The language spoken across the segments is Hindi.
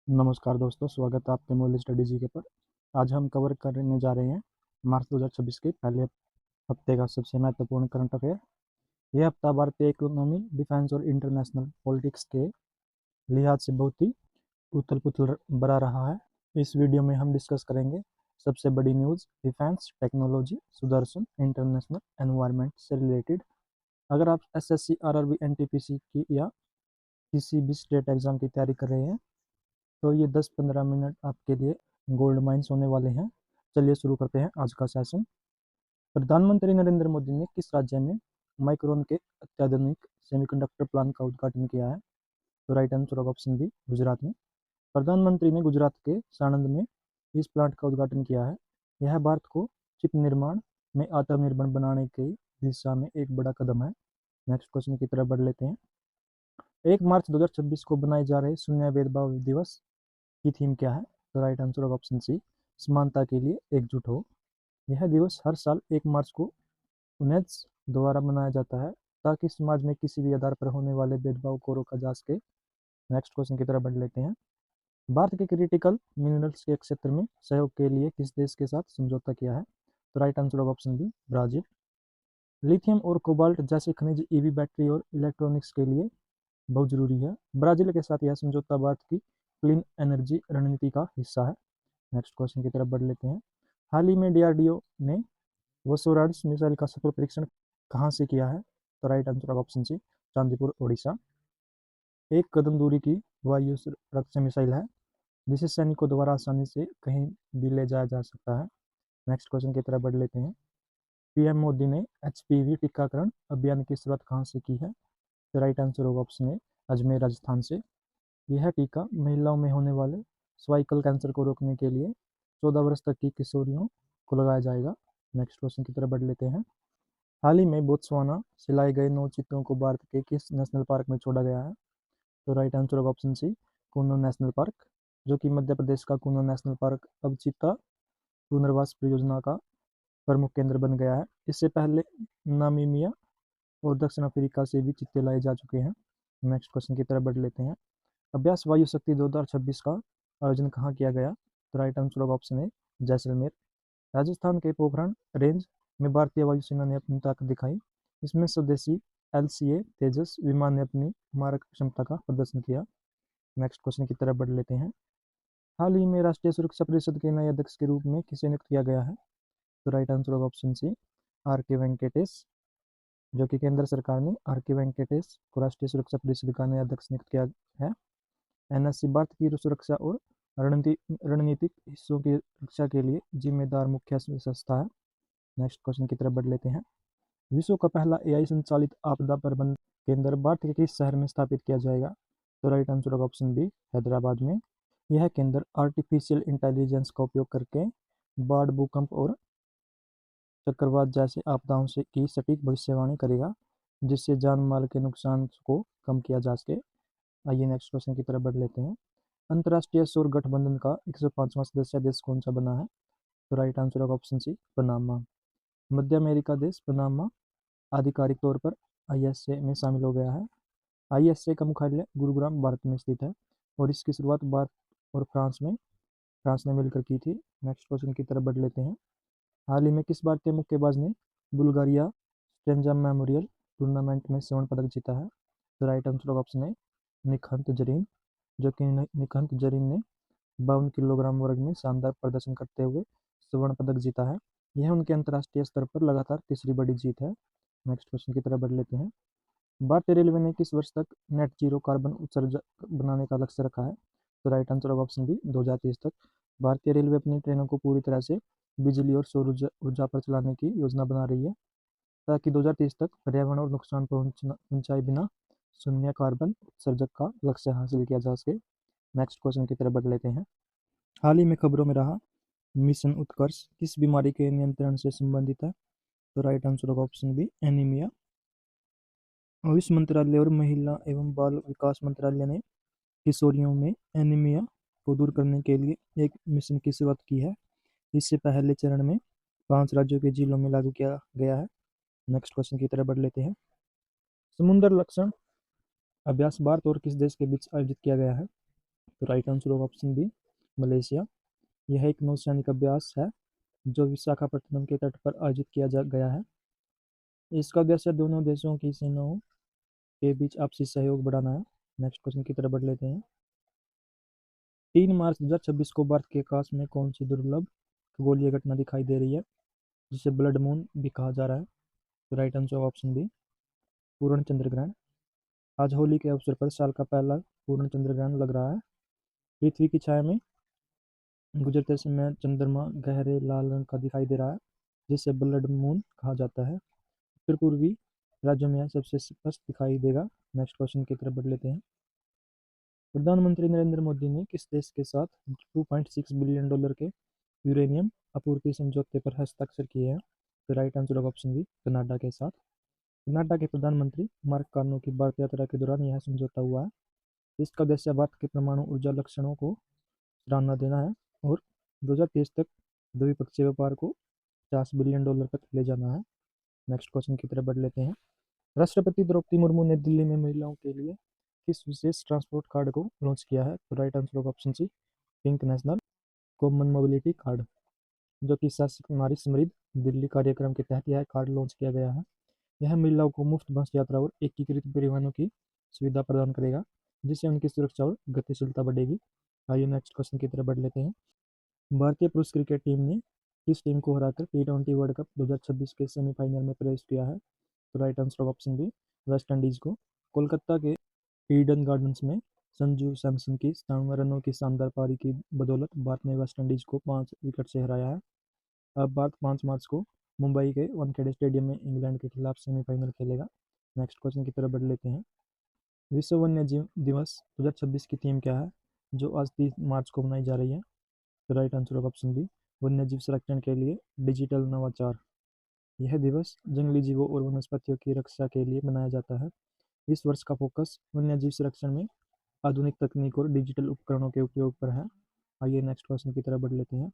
नमस्कार दोस्तों, स्वागत है आपके मूल्य स्टडी जीके पर। आज हम कवर करने जा रहे हैं मार्च 2026 के पहले हफ्ते का सबसे महत्वपूर्ण करंट अफेयर। यह हफ्ता भारतीय इकोनॉमी, डिफेंस और इंटरनेशनल पॉलिटिक्स के लिहाज से बहुत ही उथल पुथल भरा रहा है। इस वीडियो में हम डिस्कस करेंगे सबसे बड़ी news, defence, technology, Sudarshan, international environment से रिलेटेड। अगर आप एसएससी, आरआरबी, एनटीपीसी की या किसी भी स्टेट एग्जाम की तैयारी कर रहे हैं तो ये 10-15 मिनट आपके लिए गोल्ड माइंस होने वाले हैं। चलिए शुरू करते हैं आज का सेशन। प्रधानमंत्री नरेंद्र मोदी ने किस राज्य में माइक्रोन के अत्याधुनिक सेमीकंडक्टर प्लांट का उद्घाटन किया है? तो right answer of option B, Gujarat में। प्रधानमंत्री ने गुजरात के साणंद में इस प्लांट का उद्घाटन किया है। यह भारत को चिप निर्माण में आत्मनिर्भर बनाने की दिशा में एक बड़ा कदम है। नेक्स्ट क्वेश्चन की तरफ बढ़ लेते हैं। 1 मार्च 2026 को बनाए जा रहे शून्य भेदभाव दिवस की थीम क्या है? तो right answer of option C, समानता के लिए एकजुट हो। यह दिवस हर साल 1 मार्च को यूनेस्को द्वारा मनाया जाता है ताकि समाज में किसी भी आधार पर होने वाले भेदभाव को रोका जा सके। नेक्स्ट क्वेश्चन की तरफ बढ़ लेते हैं। भारत के क्रिटिकल मिनरल्स के क्षेत्र में सहयोग के लिए किस देश के साथ समझौता किया है? तो right answer of option B, Brazil. Lithium और कोबाल्ट जैसे खनिज ईवी बैटरी और इलेक्ट्रॉनिक्स के लिए बहुत जरूरी है। ब्राजील के साथ यह समझौता भारत की क्लीन एनर्जी रणनीति का हिस्सा है। नेक्स्ट क्वेश्चन की तरफ बढ़ लेते हैं। हाल ही में डीआरडीओ ने वसुरांस मिसाइल का सफल परीक्षण कहाँ से किया है? तो right answer of option C, Chandipur, Odisha. एक कदम दूरी की वायु सुरक्षा मिसाइल है जिसे सैनिकों द्वारा आसानी से कहीं भी ले जाया जा सकता है। नेक्स्ट क्वेश्चन की तरफ बढ़ लेते हैं। पीएम मोदी ने एचपीवी टीकाकरण अभियान की शुरुआत कहाँ से की है? तो right answer of option A, Ajmer, Rajasthan से। यह टीका महिलाओं में होने वाले सर्वाइकल कैंसर को रोकने के लिए 14 वर्ष तक की किशोरियों को लगाया जाएगा। नेक्स्ट क्वेश्चन की तरफ बढ़ लेते हैं। हाल ही में बोत्सवाना से लाए गए 9 चीतों को भारत के किस नेशनल पार्क में छोड़ा गया है? तो right answer of option C, Kuno national park, जो कि मध्य प्रदेश का कूनो नेशनल पार्क अब चीता पुनर्वास परियोजना का प्रमुख केंद्र बन गया है। इससे पहले नामीबिया और दक्षिण अफ्रीका से भी चीते लाए जा चुके हैं। नेक्स्ट क्वेश्चन की तरफ बढ़ लेते हैं। अभ्यास वायु शक्ति 2026 का आयोजन कहाँ किया गया? तो राइट आंसर ऑफ ऑप्शन है, जैसलमेर। राजस्थान के पोखरण रेंज में भारतीय वायुसेना ने अपनी ताकत दिखाई। इसमें स्वदेशी एलसीए तेजस विमान ने अपनी मारक क्षमता का प्रदर्शन किया। नेक्स्ट क्वेश्चन की तरफ बढ़ लेते हैं। हाल ही में राष्ट्रीय सुरक्षा परिषद के नए अध्यक्ष के रूप में किसे नियुक्त किया गया है? तो right answer of option C, R K Venkatesh, जो कि केंद्र सरकार ने आर के वेंकटेश को राष्ट्रीय सुरक्षा परिषद का नया अध्यक्ष नियुक्त किया है। एनएससी भारत की सुरक्षा और रणनीतिक हिस्सों की रक्षा के लिए जिम्मेदार मुख्य संस्था है। नेक्स्ट क्वेश्चन की तरफ बढ़ लेते हैं। विश्व का पहला एआई संचालित आपदा प्रबंधन केंद्र भारत के किस शहर में स्थापित किया जाएगा? तो right answer of option B, Hyderabad में। यह केंद्र आर्टिफिशियल इंटेलिजेंस का उपयोग करके बाढ़, भूकंप और चक्रवात जैसे आपदाओं से की सटीक भविष्यवाणी करेगा, जिससे जान माल के नुकसान को कम किया जा सके। आइए नेक्स्ट क्वेश्चन की तरफ बढ़ लेते हैं। अंतर्राष्ट्रीय सौर गठबंधन का 105वां सदस्य देश कौन सा बना है? तो right answer of option C, Panama. मध्य अमेरिका देश पनामा आधिकारिक तौर पर आईएसए में शामिल हो गया है। आईएसए का मुख्यालय गुरुग्राम, भारत में स्थित है और इसकी शुरुआत भारत और फ्रांस ने मिलकर की थी। नेक्स्ट क्वेश्चन की तरफ बढ़ लेते हैं। हाल ही में किस भारतीय मुक्केबाज ने बुल्गारिया स्ट्रेंजा मेमोरियल टूर्नामेंट में स्वर्ण पदक जीता है? तो राइट आंसर ऑफ ऑप्शन है, निखंत जरीन, जो कि निखंत जरीन ने 52 किलोग्राम वर्ग में शानदार प्रदर्शन करते हुए स्वर्ण पदक जीता है। यह उनके अंतर्राष्ट्रीय स्तर पर लगातार तीसरी बड़ी जीत है। नेक्स्ट क्वेश्चन की तरफ बढ़ लेते हैं। भारतीय रेलवे ने किस वर्ष तक नेट जीरो कार्बन उत्सर्जक बनाने का लक्ष्य रखा है? तो right answer of option B, 2030 तक। भारतीय रेलवे अपनी ट्रेनों को पूरी तरह से बिजली और सौर ऊर्जा पर चलाने की योजना बना रही है ताकि 2030 तक पर्यावरण और नुकसान पहुंचाए बिना शून्य कार्बन उत्सर्जक का लक्ष्य हासिल किया जा सके। नेक्स्ट क्वेश्चन की तरफ बढ़ लेते हैं। हाल ही में खबरों में रहा मिशन उत्कर्ष किस बीमारी के नियंत्रण से संबंधित है? तो right answer of option B, anaemia. AYUSH मंत्रालय और महिला एवं बाल विकास मंत्रालय ने किशोरियों में एनीमिया को दूर करने के लिए एक मिशन की शुरुआत की है। इससे पहले चरण में 5 राज्यों के जिलों में लागू किया गया है। नेक्स्ट क्वेश्चन की तरफ बढ़ लेते हैं। समुद्र लक्षण अभ्यास भारत और किस देश के बीच आयोजित किया गया है? तो राइट आंसर होगा ऑप्शन बी मलेशिया। यह एक नौसैनिक अभ्यास है जो विशाखापट्टनम के तट पर आयोजित किया जा गया है। इसका उद्देश्य दोनों देशों की सेनाओं के बीच आपसी सहयोग बढ़ाना है। नेक्स्ट क्वेश्चन की तरफ बढ़ लेते हैं। 3 मार्च 2026 को भारत के आकाश में कौन सी दुर्लभ खगोलीय घटना दिखाई दे रही है जिसे ब्लड मून भी कहा जा रहा है? तो राइट आंसर ऑप्शन बी पूर्ण चंद्र ग्रहण। आज होली के अवसर पर साल का पहला पूर्ण चंद्र ग्रहण लग रहा है। पृथ्वी की छाया में गुजरते समय चंद्रमा गहरे लाल रंग का दिखाई दे रहा है जिसे ब्लड मून कहा जाता है। उत्तर पूर्वी राज्यों में यह सबसे स्पष्ट दिखाई देगा। नेक्स्ट क्वेश्चन की तरफ बढ़ लेते हैं। प्रधानमंत्री नरेंद्र मोदी ने किस देश के साथ 2.6 बिलियन डॉलर के यूरेनियम आपूर्ति समझौते पर हस्ताक्षर किए हैं? तो राइट आंसर होगा ऑप्शन बी कनाडा के साथ। कनाडा के प्रधानमंत्री मार्क कार्नो की भारत यात्रा के दौरान यह समझौता हुआ है। इसका उद्देश्य भारत के परमाणु ऊर्जा लक्ष्यों को सराहना देना है और 2030 तक द्विपक्षीय व्यापार को 50 बिलियन डॉलर तक ले जाना है। नेक्स्ट क्वेश्चन की तरफ बढ़ लेते हैं। राष्ट्रपति द्रौपदी मुर्मू ने दिल्ली में महिलाओं के लिए किस विशेष ट्रांसपोर्ट कार्ड को लॉन्च किया है? तो राइट आंसर होगा option C pink national common mobility card, जो कि शासक नारी समृद्ध दिल्ली कार्यक्रम के तहत यह कार्ड लॉन्च किया गया है। यह महिलाओं को मुफ्त बस यात्रा और एकीकृत परिवहनों की सुविधा प्रदान करेगा जिससे उनकी सुरक्षा और गतिशीलता बढ़ेगी। आइए नेक्स्ट क्वेश्चन की तरफ बढ़ लेते हैं। भारतीय पुरुष क्रिकेट टीम ने किस टीम को हराकर T20 वर्ल्ड कप 2026 के सेमीफाइनल में प्रवेश किया है? तो right answer option B West Indies को। कोलकाता के ईडन गार्डन्स में संजू सैमसन की 97 रनों की शानदार पारी की बदौलत भारत ने वेस्ट इंडीज को 5 विकेट से हराया है। अब भारत 5 मार्च को मुंबई के वानखेड़े स्टेडियम में इंग्लैंड के खिलाफ सेमीफाइनल खेलेगा। नेक्स्ट क्वेश्चन की तरफ बढ़ लेते हैं। विश्व वन्य जीव दिवस 2026 की थीम क्या है जो आज 30 मार्च को मनाई जा रही है? राइट आंसर होगा ऑप्शन बी वन्य जीव संरक्षण के लिए डिजिटल नवाचार। यह दिवस जंगली जीवों और वनस्पतियों की रक्षा के लिए मनाया जाता है। इस वर्ष का फोकस वन्य जीव संरक्षण में आधुनिक तकनीक और डिजिटल उपकरणों के उपयोग पर है। आइए नेक्स्ट क्वेश्चन की तरफ बढ़ लेते हैं।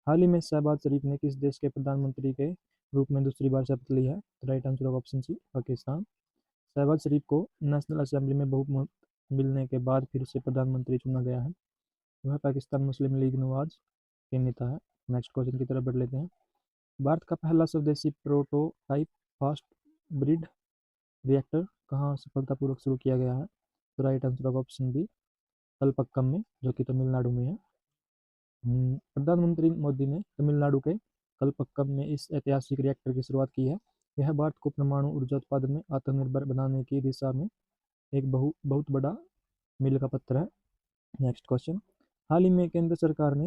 हाल ही में शहबाज शरीफ ने किस देश के प्रधानमंत्री के रूप में दूसरी बार शपथ ली है? राइट आंसर होगा ऑप्शन सी पाकिस्तान। शहबाज शरीफ को नेशनल असेंबली में बहुमत मिलने के बाद फिर से प्रधानमंत्री चुना गया है। वह पाकिस्तान मुस्लिम लीग नवाज के नेता है। नेक्स्ट क्वेश्चन की तरफ बढ़ लेते हैं। भारत का पहला स्वदेशी प्रोटोटाइप फास्ट ब्रिड रिएक्टर कहाँ सफलतापूर्वक शुरू किया गया है? तो राइट आंसर होगा ऑप्शन बी कलपक्कम में, जो कि तमिलनाडु में है। प्रधानमंत्री मोदी ने तमिलनाडु के कलपक्कम में इस ऐतिहासिक रिएक्टर की शुरुआत की है। यह भारत को परमाणु ऊर्जा उत्पादन में आत्मनिर्भर बनाने की दिशा में एक बहुत बड़ा मील का पत्थर है। Next question. हाल ही में केंद्र सरकार ने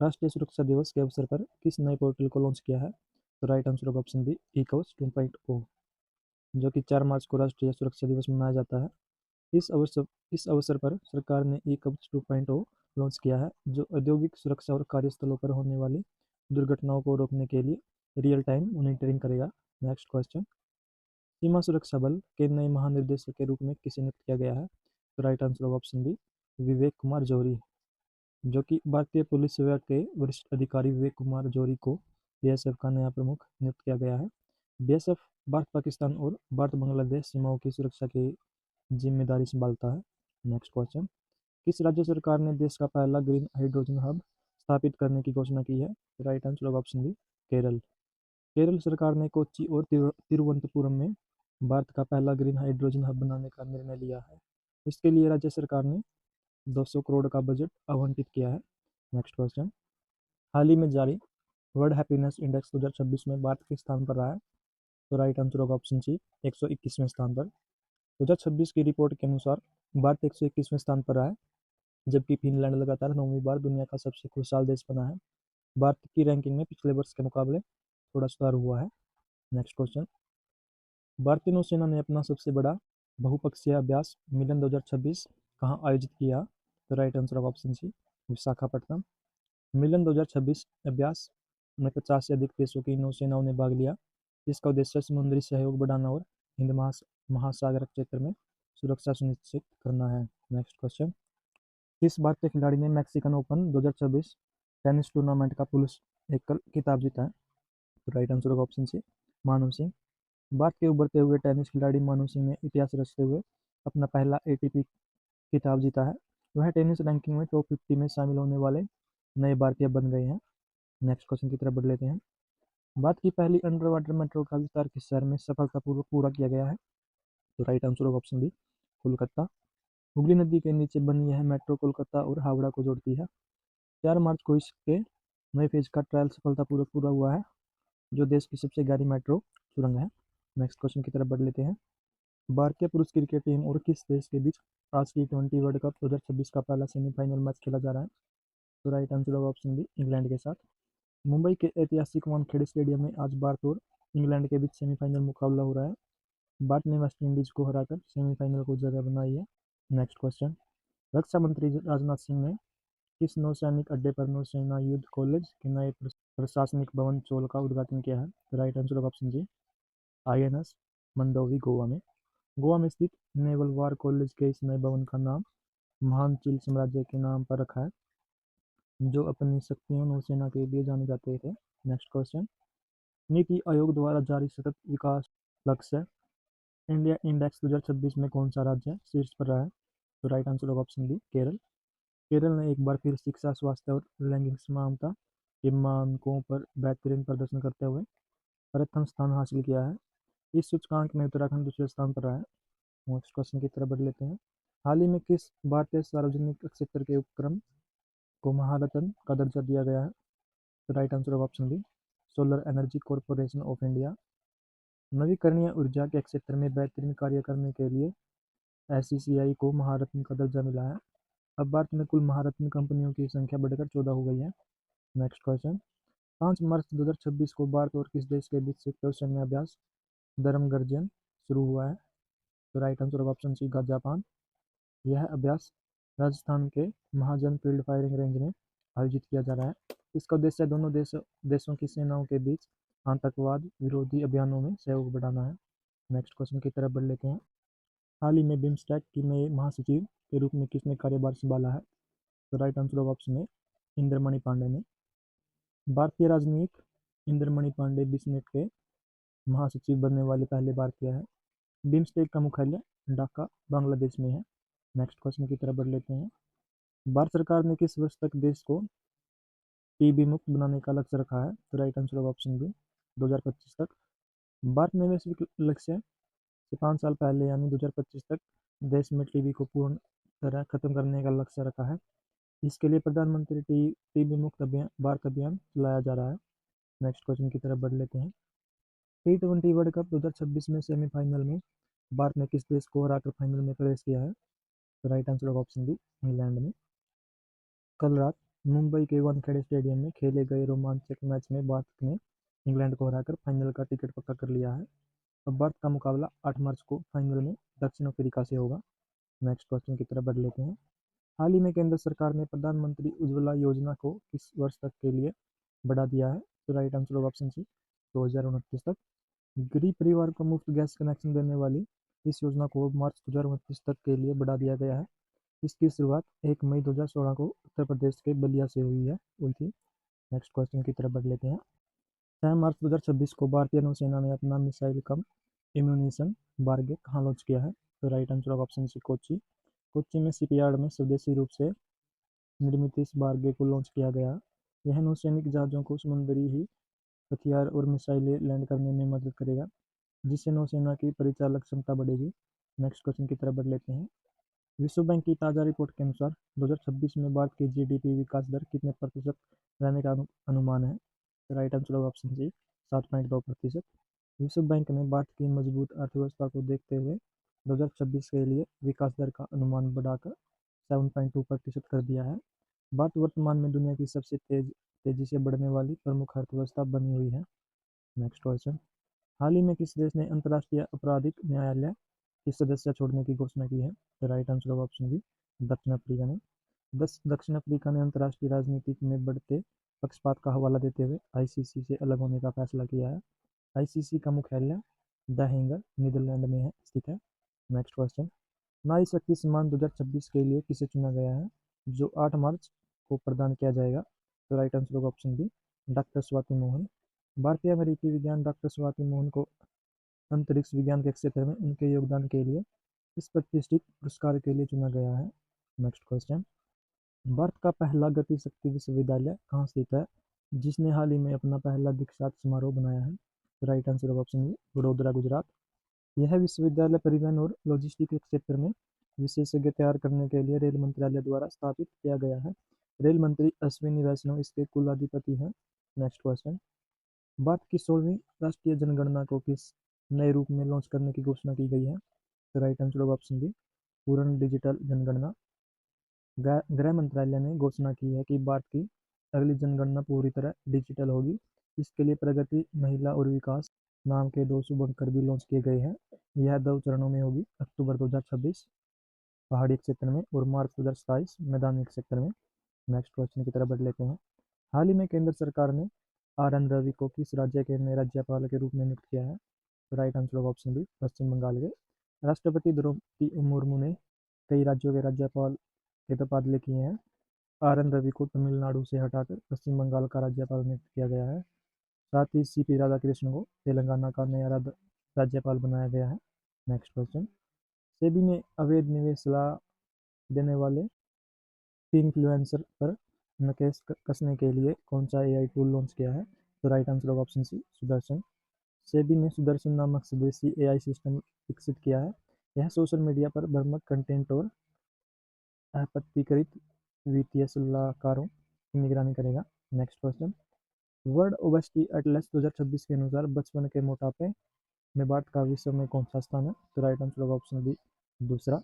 राष्ट्रीय सुरक्षा दिवस के अवसर पर किस नए पोर्टल को लॉन्च किया है? तो राइट आंसर होगा ऑप्शन बी ई कवच 2.0, जो कि 4 मार्च को राष्ट्रीय सुरक्षा दिवस मनाया जाता है। इस अवसर पर सरकार ने ई कवच 2.0 लॉन्च किया है जो औद्योगिक सुरक्षा और कार्यस्थलों पर होने वाली दुर्घटनाओं को रोकने के लिए रियल टाइम मॉनिटरिंग करेगा। Next question. सीमा सुरक्षा बल के नए महानिर्देशक के रूप में किसे नियुक्त किया गया है? तो राइट आंसर होगा ऑप्शन बी विवेक कुमार जौहरी, जो कि भारतीय पुलिस सेवा के वरिष्ठ अधिकारी विवेक कुमार जौहरी को बीएसएफ का नया प्रमुख नियुक्त किया गया है। बीएसएफ भारत पाकिस्तान और भारत बांग्लादेश सीमाओं की सुरक्षा की जिम्मेदारी संभालता है। Next question. किस राज्य सरकार ने देश का पहला ग्रीन हाइड्रोजन हब स्थापित करने की घोषणा की है? राइट आंसर होगा ऑप्शन बी केरल। केरल सरकार ने कोच्चि और तिरुवनंतपुरम में भारत का पहला ग्रीन हाइड्रोजन हब बनाने का निर्णय लिया है। इसके लिए राज्य सरकार ने 200 करोड़ का बजट आवंटित किया है। Next question. हाल ही में जारी वर्ल्ड हैप्पीनेस इंडेक्स 2026 में भारत किस स्थान पर रहा है? तो राइट आंसर होगा ऑप्शन सी 121वें स्थान पर। 2026 की रिपोर्ट के अनुसार भारत 121वें स्थान पर रहा है, जबकि फिनलैंड लगातार 9वीं बार दुनिया का सबसे खुशहाल देश बना है। भारत की रैंकिंग में पिछले वर्ष के मुकाबले थोड़ा सुधार हुआ है। Next question. भारतीय नौसेना ने अपना सबसे बड़ा बहुपक्षीय अभ्यास मिलन 2026 कहाँ आयोजित किया? तो राइट आंसर होगा ऑप्शन सी विशाखापट्टनम। मिलन 2026 अभ्यास में 50 से अधिक देशों की नौसेनाओं ने भाग लिया। इसका उद्देश्य समुद्री सहयोग बढ़ाना और हिंद महासागर क्षेत्र में सुरक्षा सुनिश्चित करना है। Next question. किस भारतीय खिलाड़ी ने मैक्सिकन ओपन 2026 टेनिस टूर्नामेंट का पुरुष एकल खिताब जीता है? तो राइट आंसर होगा ऑप्शन सी मानव सिंह। भारत के उभरते हुए टेनिस खिलाड़ी मानव सिंह ने इतिहास रचते हुए अपना पहला एटीपी खिताब जीता है। वह टेनिस रैंकिंग में टॉप 50 में शामिल होने वाले नए भारतीय बन गए हैं। नेक्स्ट क्वेश्चन की तरफ बढ़ लेते हैं। भारत की पहली अंडर वाटर मेट्रो का विस्तार किस शहर में सफलतापूर्वक पूरा किया गया है? तो राइट आंसर होगा ऑप्शन बी, कोलकाता। हुगली नदी के नीचे बनी यह मेट्रो कोलकाता और हावड़ा को जोड़ती है। 4 मार्च को इसके नए फेज का ट्रायल सफलतापूर्वक पूरा हुआ है, जो देश की सबसे गहरी मेट्रो सुरंग है। नेक्स्ट क्वेश्चन की तरफ बढ़ लेते हैं। भारतीय पुरुष क्रिकेट टीम और किस देश के बीच आज T20 वर्ल्ड कप 2026 का पहला सेमीफाइनल मैच खेला जा रहा है? तो राइट आंसर होगा ऑप्शन बी, इंग्लैंड के साथ। मुंबई के ऐतिहासिक वानखेड़े स्टेडियम में आज भारत और इंग्लैंड के बीच सेमीफाइनल मुकाबला हो रहा है। भारत ने वेस्ट इंडीज को हराकर सेमीफाइनल को जगह बनाई है। Next question. रक्षा मंत्री राजनाथ सिंह ने किस नौसैनिक अड्डे पर नौसेना युद्ध कॉलेज के नए प्रशासनिक भवन चोल का उद्घाटन किया है? राइट आंसर होगा ऑप्शन जी, INS मंडोवी, गोवा में। गोवा में स्थित नेवल वार कॉलेज के इस नए भवन का नाम महान चील साम्राज्य के नाम पर रखा है, जो अपनी शक्तियों नौसेना के लिए जाने जाते थे। Next question. नीति आयोग द्वारा जारी सतत विकास लक्ष्य इंडिया इंडेक्स 2026 में कौन सा राज्य शीर्ष पर रहा है? तो राइट आंसर होगा ऑप्शन बी, केरल। केरल ने एक बार फिर शिक्षा, स्वास्थ्य और लैंगिक समानता के मानकों पर बेहतरीन प्रदर्शन करते हुए प्रथम स्थान हासिल किया है। इस सूचकांक में उत्तराखंड दूसरे स्थान पर रहा है। नेक्स्ट क्वेश्चन की तरफ बढ़ लेते हैं। हाल ही में किस भारतीय सार्वजनिक क्षेत्र के उपक्रम को महारत्न का दर्जा दिया गया है? तो राइट आंसर होगा option B, solar energy corporation of India. नवीकरणीय ऊर्जा के क्षेत्र में बेहतरीन कार्य करने के लिए SECI को महारत्न का दर्जा मिला है। अब भारत में कुल महारत्न कंपनियों की संख्या बढ़कर 14 हो गई है। Next question. 5 मार्च 2026 को भारत और किस देश के बीच संयुक्त सैन्य अभ्यास धर्म गर्जन शुरू हुआ है? तो राइट आंसर होगा ऑप्शन सी, जापान। यह अभ्यास राजस्थान के महाजन फील्ड फायरिंग रेंज में आयोजित किया जा रहा है। इसका उद्देश्य दोनों देशों की सेनाओं के बीच आतंकवाद विरोधी अभियानों में सहयोग बढ़ाना है। नेक्स्ट क्वेश्चन की तरफ बढ़ लेते हैं। हाल ही में बिम्स्टेक की नए महासचिव के रूप में किसने कार्यभार संभाला है? तो राइट आंसर होगा ऑप्शन ए, इंद्रमणि पांडे ने। भारतीय राजनयिक इंद्रमणि पांडे बिम्स्टेक के महासचिव बनने वाले पहले भारतीय है। बिम्स्टेक का मुख्यालय ढाका, बांग्लादेश में है। नेक्स्ट क्वेश्चन की तरफ बढ़ लेते हैं। भारत सरकार ने किस वर्ष तक देश को टीबी मुक्त बनाने का लक्ष्य रखा है? तो राइट आंसर होगा ऑप्शन बी, 2025 तक। भारत ने वैश्विक लक्ष्य से 5 साल पहले यानी 2025 तक देश में टीबी को पूर्ण तरह खत्म करने का लक्ष्य रखा है। इसके लिए प्रधानमंत्री टीबी मुक्त भारत अभियान चलाया जा रहा है। नेक्स्ट क्वेश्चन की तरफ बढ़ लेते हैं। T20 वर्ल्ड कप 2026 में सेमीफाइनल में भारत ने किस देश को हराकर फाइनल में प्रवेश किया है? तो राइट आंसर होगा ऑप्शन बी, इंग्लैंड ने। कल रात मुंबई के वानखेड़े स्टेडियम में खेले गए रोमांचक मैच में भारत ने इंग्लैंड को हराकर फाइनल का टिकट पक्का कर लिया है। अब भारत का मुकाबला 8 मार्च को फाइनल में दक्षिण अफ्रीका से होगा। नेक्स्ट क्वेश्चन की तरफ बढ़ लेते हैं। हाल ही में केंद्र सरकार ने प्रधानमंत्री उज्ज्वला योजना को किस वर्ष तक के लिए बढ़ा दिया है? तो राइट आंसर होगा ऑप्शन सी, 2029 तक। गरीब परिवार को मुफ्त गैस कनेक्शन देने वाली इस योजना को मार्च 2029 तक के लिए बढ़ा दिया गया है। इसकी शुरुआत 1 मई 2016 को उत्तर प्रदेश के बलिया से हुई थी। नेक्स्ट क्वेश्चन की तरफ बढ़ लेते हैं। 6 मार्च 2026 को भारतीय नौसेना ने अपना मिसाइल कम इम्यूनिशन बारगे कहाँ लॉन्च किया है? तो राइट आंसर होगा ऑप्शन सी, कोच्चि। कोच्चि में शिपयार्ड में स्वदेशी रूप से निर्मित इस बारगे को लॉन्च किया गया। यह नौसैनिक जहाजों को समुद्री ही हथियार और मिसाइलें लैंड करने में मदद करेगा, जिससे नौसेना की परिचालक क्षमता बढ़ेगी। नेक्स्ट क्वेश्चन की तरफ बढ़ लेते हैं। विश्व बैंक की ताज़ा रिपोर्ट के अनुसार 2026 में भारत की GDP विकास दर कितने प्रतिशत रहने का अनुमान है? राइट आंसर होगा ऑप्शन सी, 7.2%। विश्व बैंक ने भारत की मजबूत अर्थव्यवस्था को देखते हुए 2026 के लिए विकास दर का अनुमान बढ़ाकर 7.2% कर दिया है। भारत वर्तमान में दुनिया की सबसे तेजी से बढ़ने वाली प्रमुख अर्थव्यवस्था बनी हुई है। Next question. हाल ही में किस देश ने अंतर्राष्ट्रीय आपराधिक न्यायालय की सदस्य छोड़ने की घोषणा की है? राइट आंसर होगा ऑप्शन बी, दक्षिण अफ्रीका ने। दक्षिण अफ्रीका ने अंतर्राष्ट्रीय राजनीति में बढ़ते पक्षपात का हवाला देते हुए ICC से अलग होने का फैसला किया है। ICC का मुख्यालय द हेंग, नीदरलैंड में स्थित है। Next question. नारी शक्ति सम्मान 2026 के लिए किसे चुना गया है, जो 8 मार्च को प्रदान किया जाएगा? तो राइट आंसर होगा option B, doctor Swati Mohan. भारतीय अमेरिकी विज्ञान डॉक्टर स्वाति मोहन को अंतरिक्ष विज्ञान के क्षेत्र में उनके योगदान के लिए इस प्रतिष्ठित पुरस्कार के लिए चुना गया है। नेक्स्ट क्वेश्चन, भारत का पहला गति शक्ति विश्वविद्यालय कहाँ स्थित है, जिसने हाल ही में अपना पहला दीक्षांत समारोह बनाया है? Right answer of option B, Vadodara, Gujarat. यह विश्वविद्यालय परिवहन और लॉजिस्टिक के क्षेत्र में विशेषज्ञ तैयार करने के लिए रेल मंत्रालय द्वारा स्थापित किया गया है। रेल मंत्री अश्विनी वैष्णव इसके कुलाधिपति हैं। नेक्स्ट क्वेश्चन, भारत की 16वीं राष्ट्रीय जनगणना को किस नए रूप में लॉन्च करने की घोषणा की गई है? Right answer of option B, पूर्ण डिजिटल जनगणना। गृह मंत्रालय ने घोषणा की है कि भारत की अगली जनगणना पूरी तरह डिजिटल होगी। इसके लिए प्रगति, महिला और विकास नाम के 2 शुभंकर भी लॉन्च किए गए हैं। यह 2 चरणों में होगी, अक्टूबर 2026 पहाड़ी क्षेत्र में और मार्च 2027 मैदानी क्षेत्र में। नेक्स्ट क्वेश्चन की तरफ बढ़ लेते हैं। हाल ही में केंद्र सरकार ने आर एन रवि को किस राज्य के नए राज्यपाल के रूप में नियुक्त किया है? Right answer of option B, Paschim Bengal के। राष्ट्रपति द्रौपदी मुर्मू ने कई राज्यों के राज्यपाल के तबादले किए हैं। आर एन रवि को तमिलनाडु से हटाकर पश्चिम बंगाल का राज्यपाल नियुक्त किया गया है। साथ ही सीपी राधाकृष्णन को तेलंगाना का नया राज्यपाल बनाया गया है। नेक्स्ट क्वेश्चन, सेबी ने अवैध निवेश सलाह देने वाले इन्फ्लुएंसर पर नकेल कसने के लिए कौन सा एआई टूल लॉन्च किया है? तो right answer of option C, Sudarshan. SEBI ने सुदर्शन नामक स्वदेशी एआई सिस्टम विकसित किया है। यह सोशल मीडिया पर भ्रामक कंटेंट और आपत्तिकरित वित्तीय सलाहकारों की निगरानी करेगा। Next question, world obesity Atlas 2026 के अनुसार बचपन के मोटापे में भारत का विश्व में कौन सा स्थान है? तो right answer of option B, दूसरा।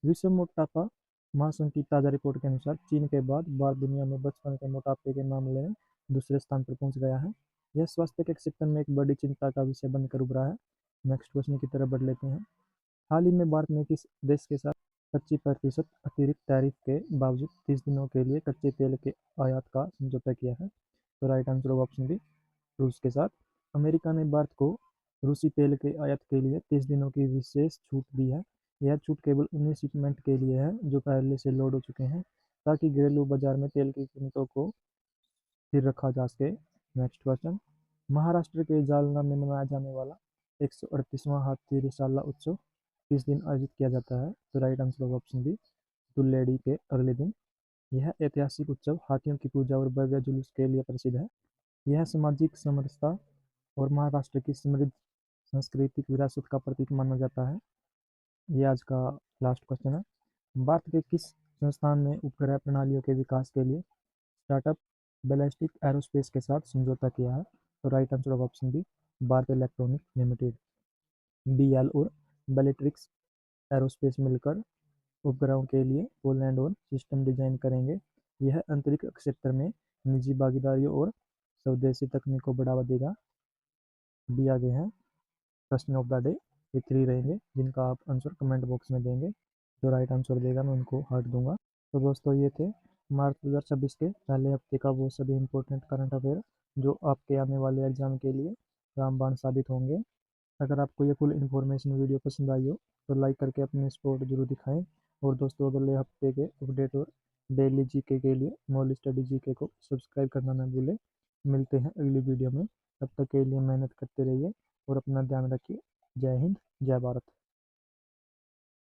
विश्व मोटापा महासंघ की ताज़ा रिपोर्ट के अनुसार चीन के बाद भारत दुनिया में बचपन के मोटापे के मामले में दूसरे स्थान पर पहुंच गया है। यह स्वास्थ्य के क्षेत्र में एक बड़ी चिंता का विषय बनकर उभरा है। नेक्स्ट क्वेश्चन की तरफ बढ़ लेते हैं। हाल ही में भारत ने किस देश के साथ 25% अतिरिक्त टैरिफ के बावजूद 30 दिनों के लिए कच्चे तेल के आयात का समझौता किया है? तो right answer of option B, रूस के साथ। अमेरिका ने भारत को रूसी तेल के आयात के लिए 30 दिनों की विशेष छूट दी है। यह छूट केवल उन्हीं शिपमेंट के लिए है जो पहले से लोड हो चुके हैं, ताकि घरेलू बाजार में तेल की कीमतों को स्थिर रखा जा सके। नेक्स्ट क्वेश्चन, महाराष्ट्र के जालना में मनाया जाने वाला 138वां हाथी रिसाला उत्सव किस दिन आयोजित किया जाता है? तो right answer of option B, Dulhendi के अगले दिन। यह ऐतिहासिक उत्सव हाथियों की पूजा और भव्य जुलूस के लिए प्रसिद्ध है। यह सामाजिक समरसता और महाराष्ट्र की समृद्ध सांस्कृतिक विरासत का प्रतीक माना जाता है। ये आज का लास्ट क्वेश्चन है। भारत के किस संस्थान ने उपग्रह प्रणालियों के विकास के लिए स्टार्टअप बैलिस्टिक एरोस्पेस के साथ समझौता किया है? तो right answer of option B, Bharat electronic limited. BL और बेलेट्रिक्स एरोस्पेस मिलकर उपग्रहों के लिए पोलैंड और सिस्टम डिजाइन करेंगे। यह अंतरिक्ष क्षेत्र में निजी भागीदारियों और स्वदेशी तकनीक को बढ़ावा देगा। बी आगे हैं क्वेश्चन ऑफ द डे, ये 3 रहेंगे जिनका आप आंसर कमेंट बॉक्स में देंगे। जो राइट आंसर देगा मैं उनको हार्ट दूंगा। तो दोस्तों ये थे मार्च 2026 के पहले हफ्ते का वो सभी इंपॉर्टेंट करंट अफेयर जो आपके आने वाले एग्जाम के लिए रामबाण साबित होंगे। अगर आपको ये फुल इन्फॉर्मेशन वीडियो पसंद आई हो तो लाइक करके अपने सपोर्ट जरूर दिखाएं। और दोस्तों अगले हफ्ते के अपडेट और डेली जीके के लिए मॉल स्टडी जीके को सब्सक्राइब करना ना भूलें। मिलते हैं अगली वीडियो में, तब तक के लिए मेहनत करते रहिए और अपना ध्यान रखिए। जय हिंद, जय भारत।